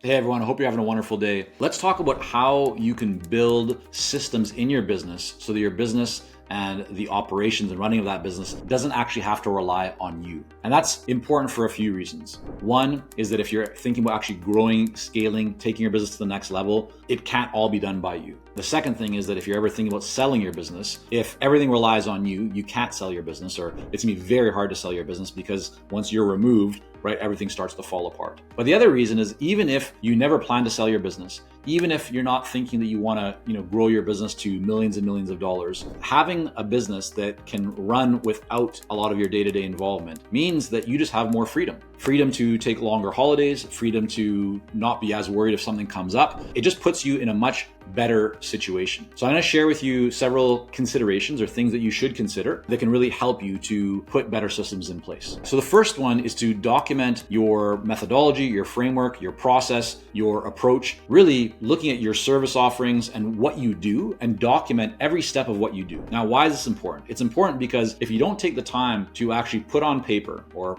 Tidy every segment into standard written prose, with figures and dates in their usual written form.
Hey everyone, I hope you're having a wonderful day. Let's talk about how you can build systems in your business so that your business and the operations and running of that business doesn't actually have to rely on you. And that's important for a few reasons. One is that if you're thinking about actually growing, scaling, taking your business to the next level, it can't all be done by you. The second thing is that if you're ever thinking about selling your business, if everything relies on you, you can't sell your business, or it's gonna be very hard to sell your business because once you're removed, right, everything starts to fall apart. But the other reason is even if you never plan to sell your business, even if you're not thinking that you want to, grow your business to millions and millions of dollars, having a business that can run without a lot of your day-to-day involvement means that you just have more freedom. Freedom to take longer holidays, freedom to not be as worried if something comes up. It just puts you in a much better situation. So I'm going to share with you several considerations or things that you should consider that can really help you to put better systems in place. So the first one is to document your methodology, your framework, your process, your approach, really looking at your service offerings and what you do, and document every step of what you do. Now, why is this important? It's important because if you don't take the time to actually put on paper or,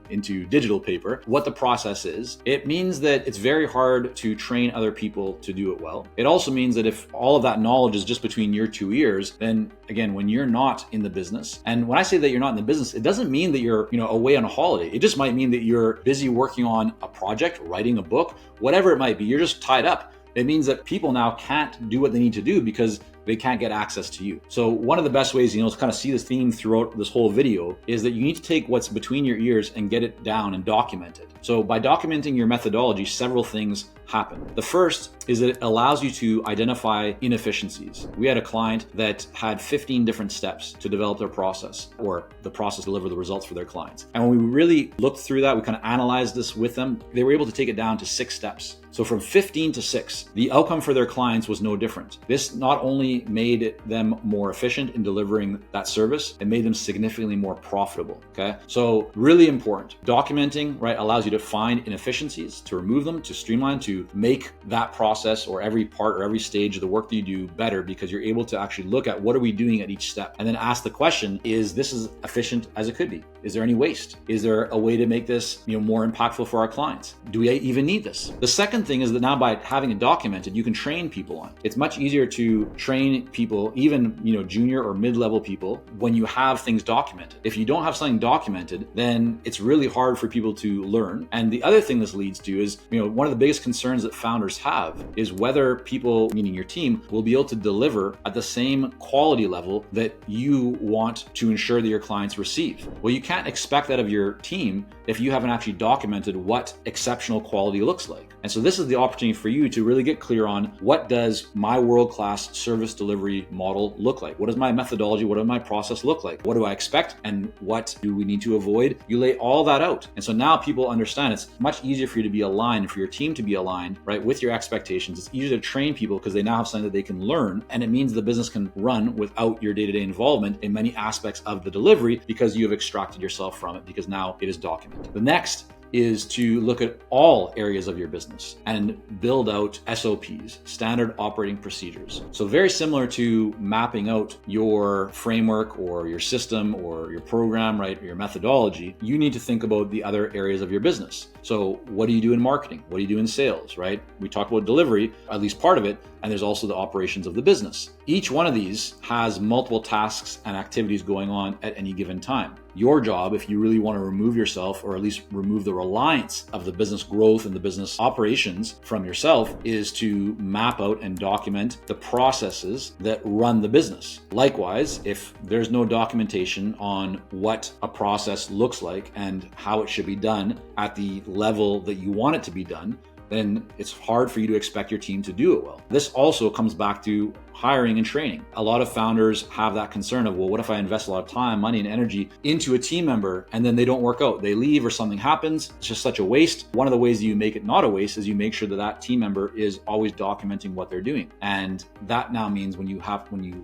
into digital paper what the process is, it means that it's very hard to train other people to do it well. It also means that if all of that knowledge is just between your two ears, then again, when you're not in the business, and when I say that you're not in the business, it doesn't mean that you're, away on a holiday. It just might mean that you're busy working on a project, writing a book, whatever it might be. You're just tied up. It means that people now can't do what they need to do because they can't get access to you. So one of the best ways, to kind of see this theme throughout this whole video is that you need to take what's between your ears and get it down and document it. So by documenting your methodology, several things happen. The first is that it allows you to identify inefficiencies. We had a client that had 15 different steps to develop their process, or the process to deliver the results for their clients. And when we really looked through that, we kind of analyzed this with them, they were able to take it down to 6 steps. So from 15 to 6, the outcome for their clients was no different. This not only made them more efficient in delivering that service, it made them significantly more profitable, okay? So really important. Documenting, right, allows you to find inefficiencies, to remove them, to streamline, to make that process or every part or every stage of the work that you do better, because you're able to actually look at what are we doing at each step and then ask the question, is this as efficient as it could be? Is there any waste? Is there a way to make this, more impactful for our clients? Do we even need this? The second thing is that now by having it documented, you can train people on it. It's much easier to train people, even, junior or mid-level people, when you have things documented. If you don't have something documented, then it's really hard for people to learn. And the other thing this leads to is, one of the biggest concerns that founders have is whether people, meaning your team, will be able to deliver at the same quality level that you want to ensure that your clients receive. Well, you can't expect that of your team if you haven't actually documented what exceptional quality looks like. And so this is the opportunity for you to really get clear on, what does my world-class service delivery model look like? What does my methodology, what does my process look like? What do I expect and what do we need to avoid? You lay all that out. And so now people understand it's much easier for you to be aligned, for your team to be aligned, right, with your expectations. It's easier to train people because they now have something that they can learn, and it means the business can run without your day-to-day involvement in many aspects of the delivery because you have extracted yourself from it, because now it is documented. The next is to look at all areas of your business and build out SOPs, standard operating procedures. So very similar to mapping out your framework or your system or your program, right, or your methodology, you need to think about the other areas of your business. So what do you do in marketing? What do you do in sales, right? We talk about delivery, at least part of it, and there's also the operations of the business. Each one of these has multiple tasks and activities going on at any given time. Your job, if you really want to remove yourself, or at least remove the reliance of the business growth and the business operations from yourself, is to map out and document the processes that run the business. Likewise, if there's no documentation on what a process looks like and how it should be done at the level that you want it to be done, then it's hard for you to expect your team to do it well. This also comes back to hiring and training. A lot of founders have that concern of, well, what if I invest a lot of time, money, and energy into a team member and then they don't work out? They leave or something happens. It's just such a waste. One of the ways you make it not a waste is you make sure that that team member is always documenting what they're doing. And that now means when you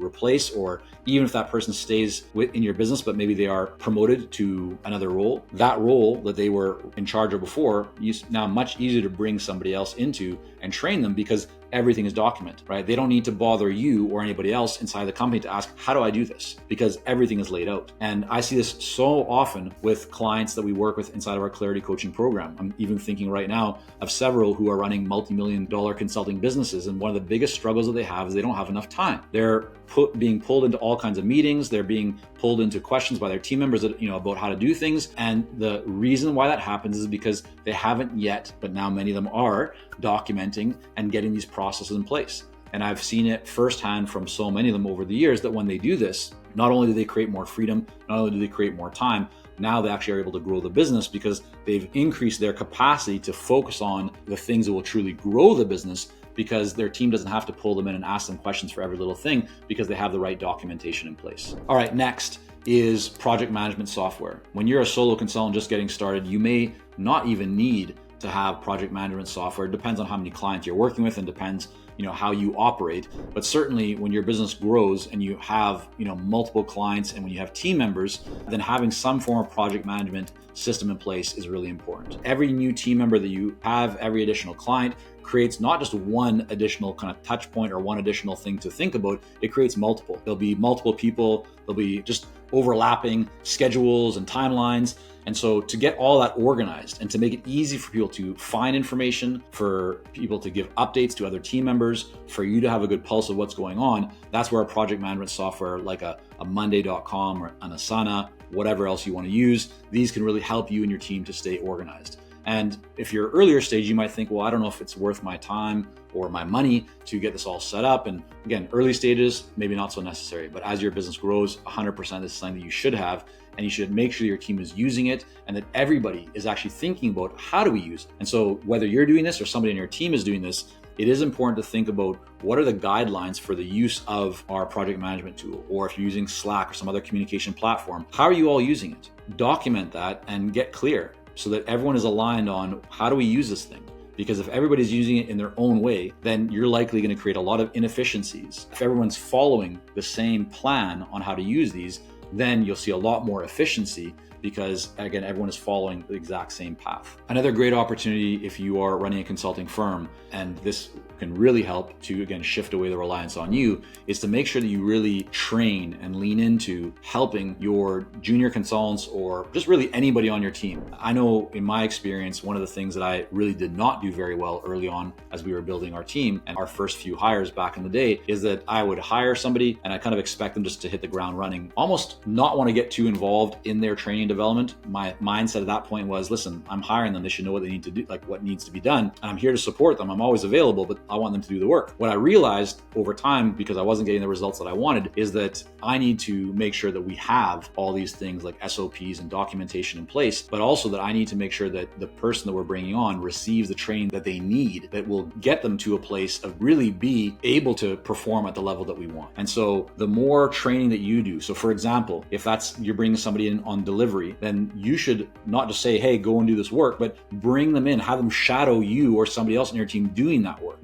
replace, or even if that person stays in your business, but maybe they are promoted to another role, that role that they were in charge of before, it's now much easier to bring somebody else into and train them because everything is documented, right? They don't need to bother you or anybody else inside the company to ask, how do I do this? Because everything is laid out. And I see this so often with clients that we work with inside of our Clarity Coaching program. I'm even thinking right now of several who are running multi-million-dollar consulting businesses. And one of the biggest struggles that they have is they don't have enough time. They're being pulled into all kinds of meetings. They're being pulled into questions by their team members that, about how to do things. And the reason why that happens is because they haven't yet, but now many of them are documenting and getting these processes in place. And I've seen it firsthand from so many of them over the years that when they do this, not only do they create more freedom, not only do they create more time, now they actually are able to grow the business because they've increased their capacity to focus on the things that will truly grow the business, because their team doesn't have to pull them in and ask them questions for every little thing because they have the right documentation in place. All right, next is project management software. When you're a solo consultant just getting started, you may not even need to have project management software. It depends on how many clients you're working with and depends how you operate. But certainly when your business grows and you have multiple clients and when you have team members, then having some form of project management system in place is really important. Every new team member that you have, every additional client creates not just one additional kind of touch point or one additional thing to think about, it creates multiple. There'll be multiple people, there'll be just overlapping schedules and timelines. And so to get all that organized and to make it easy for people to find information, for people to give updates to other team members, for you to have a good pulse of what's going on, that's where a project management software like a Monday.com or an Asana, whatever else you want to use, these can really help you and your team to stay organized. And if you're earlier stage, you might think, well, I don't know if it's worth my time or my money to get this all set up. And again, early stages, maybe not so necessary. But as your business grows, 100% this is something that you should have. And you should make sure your team is using it and that everybody is actually thinking about how do we use it. And so whether you're doing this or somebody in your team is doing this, it is important to think about what are the guidelines for the use of our project management tool, or if you're using Slack or some other communication platform, how are you all using it? Document that and get clear so that everyone is aligned on how do we use this thing? Because if everybody's using it in their own way, then you're likely going to create a lot of inefficiencies. If everyone's following the same plan on how to use these, then you'll see a lot more efficiency because, again, everyone is following the exact same path. Another great opportunity if you are running a consulting firm, and this can really help to, again, shift away the reliance on you, is to make sure that you really train and lean into helping your junior consultants or just really anybody on your team. I know in my experience, one of the things that I really did not do very well early on as we were building our team and our first few hires back in the day is that I would hire somebody and I kind of expect them just to hit the ground running, almost not want to get too involved in their training development. My mindset at that point was, listen, I'm hiring them. They should know what they need to do, like what needs to be done. And I'm here to support them. I'm always available, but I want them to do the work. What I realized over time, because I wasn't getting the results that I wanted, is that I need to make sure that we have all these things like SOPs and documentation in place, but also that I need to make sure that the person that we're bringing on receives the training that they need that will get them to a place of really be able to perform at the level that we want. And so the more training that you do, so for example, if that's you're bringing somebody in on delivery, then you should not just say, hey, go and do this work, but bring them in, have them shadow you or somebody else in your team doing that work.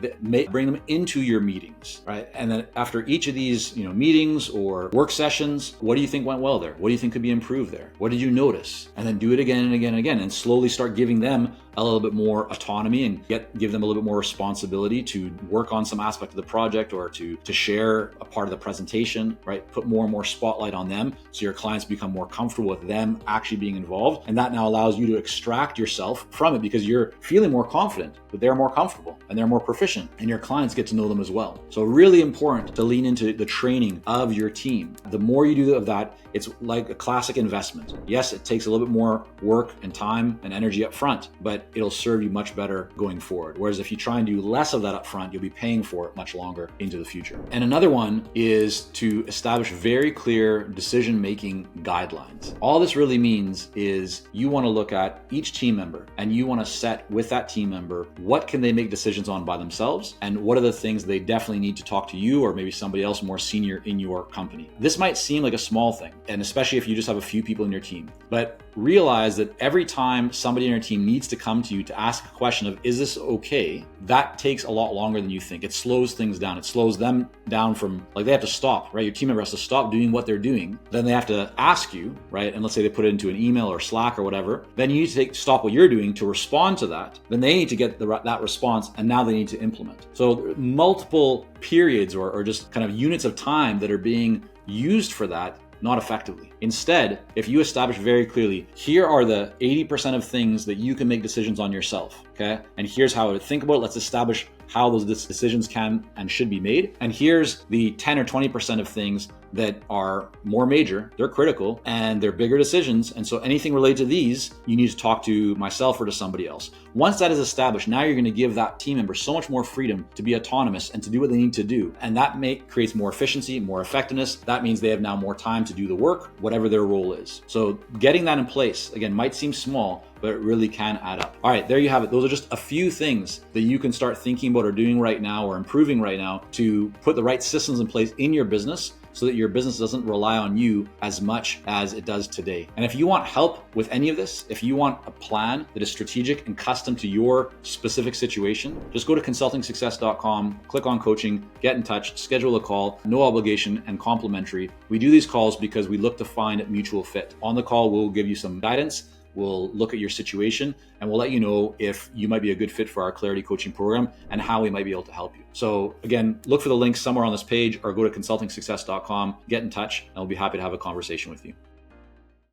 Bring them into your meetings, right? And then after each of these, meetings or work sessions, what do you think went well there? What do you think could be improved there? What did you notice? And then do it again and again and again, and slowly start giving them a little bit more autonomy and give them a little bit more responsibility to work on some aspect of the project or to share a part of the presentation, right? Put more and more spotlight on them so your clients become more comfortable with them actually being involved. And that now allows you to extract yourself from it because you're feeling more confident that they're more comfortable and they're more proficient and your clients get to know them as well. So really important to lean into the training of your team. The more you do of that, it's like a classic investment. Yes, it takes a little bit more work and time and energy up front, but it'll serve you much better going forward. Whereas if you try and do less of that up front, you'll be paying for it much longer into the future. And another one is to establish very clear decision-making guidelines. All this really means is you want to look at each team member and you want to set with that team member, what can they make decisions on by themselves? And what are the things they definitely need to talk to you or maybe somebody else more senior in your company? This might seem like a small thing, and especially if you just have a few people in your team, but realize that every time somebody in your team needs to come come to you to ask a question of, is this okay? That takes a lot longer than you think. It slows things down. It slows them down from, like, they have to stop, right? Your team member has to stop doing what they're doing. Then they have to ask you, right? And let's say they put it into an email or Slack or whatever. Then you need to stop what you're doing to respond to that. Then they need to get that response, and now they need to implement. So multiple periods or just kind of units of time that are being used for that, not effectively. Instead, if you establish very clearly, here are the 80% of things that you can make decisions on yourself, okay? And here's how I would think about it. Let's establish how those decisions can and should be made. And here's the 10 or 20% of things that are more major, they're critical, and they're bigger decisions. And so anything related to these, you need to talk to myself or to somebody else. Once that is established, now you're going to give that team member so much more freedom to be autonomous and to do what they need to do. And that creates more efficiency, more effectiveness. That means they have now more time to do the work, whatever their role is. So getting that in place, again, might seem small, but it really can add up. All right, there you have it. Those are just a few things that you can start thinking about or doing right now or improving right now to put the right systems in place in your business so that your business doesn't rely on you as much as it does today. And if you want help with any of this, if you want a plan that is strategic and custom to your specific situation, just go to consultingsuccess.com, click on coaching, get in touch, schedule a call, no obligation and complimentary. We do these calls because we look to find a mutual fit. On the call, we'll give you some guidance. We'll look at your situation and we'll let you know if you might be a good fit for our Clarity Coaching Program and how we might be able to help you. So again, look for the links somewhere on this page or go to consultingsuccess.com, get in touch, and we'll be happy to have a conversation with you.